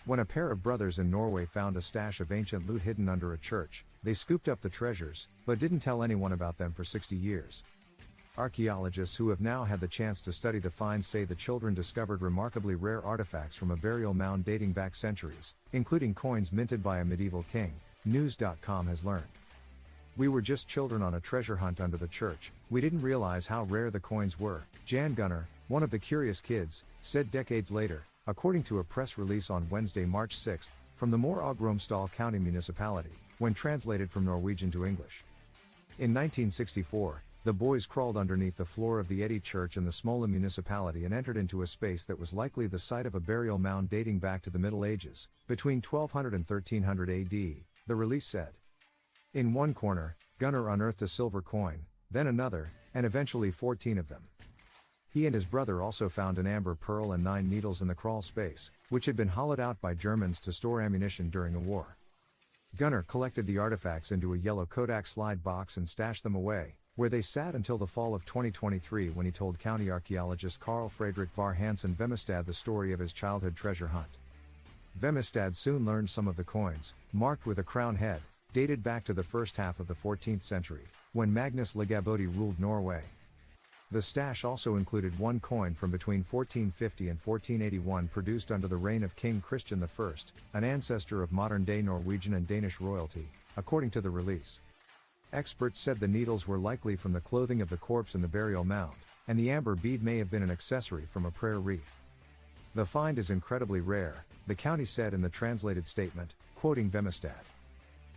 When a pair of brothers in Norway found a stash of ancient loot hidden under a church, they scooped up the treasures, but didn't tell anyone about them for 60 years. Archaeologists who have now had the chance to study the finds say the children discovered remarkably rare artifacts from a burial mound dating back centuries, including coins minted by a medieval king, News.com has learned. "We were just children on a treasure hunt under the church, we didn't realize how rare the coins were," Jan Gunnar, one of the curious kids, said decades later, according to a press release on Wednesday, March 6, from the Møre og Romsdal County Municipality, when translated from Norwegian to English. In 1964, the boys crawled underneath the floor of the Eddy Church in the Smola municipality and entered into a space that was likely the site of a burial mound dating back to the Middle Ages, between 1200 and 1300 AD, the release said. In one corner, Gunnar unearthed a silver coin, then another, and eventually 14 of them. He and his brother also found an amber pearl and 9 needles in the crawl space, which had been hollowed out by Germans to store ammunition during a war. Gunnar collected the artifacts into a yellow Kodak slide box and stashed them away, where they sat until the fall of 2023 when he told county archaeologist Carl Fredrik var Hansen Vemestad the story of his childhood treasure hunt. Vemestad soon learned some of the coins, marked with a crown head, dated back to the first half of the 14th century, when Magnus Lagabøte ruled Norway. The stash also included one coin from between 1450 and 1481 produced under the reign of King Christian I, an ancestor of modern-day Norwegian and Danish royalty, according to the release. Experts said the needles were likely from the clothing of the corpse in the burial mound, and the amber bead may have been an accessory from a prayer wreath. "The find is incredibly rare," the county said in the translated statement, quoting Vemestad.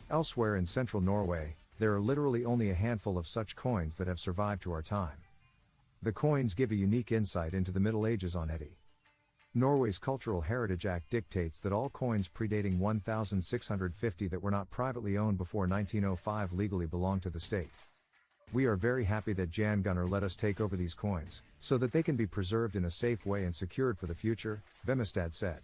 Elsewhere in central Norway, there are literally only a handful of such coins that have survived to our time. The coins give a unique insight into the Middle Ages on Eddy. Norway's Cultural Heritage Act dictates that all coins predating 1650 that were not privately owned before 1905 legally belong to the state. "We are very happy that Jan Gunnar let us take over these coins, so that they can be preserved in a safe way and secured for the future," Vemestad said.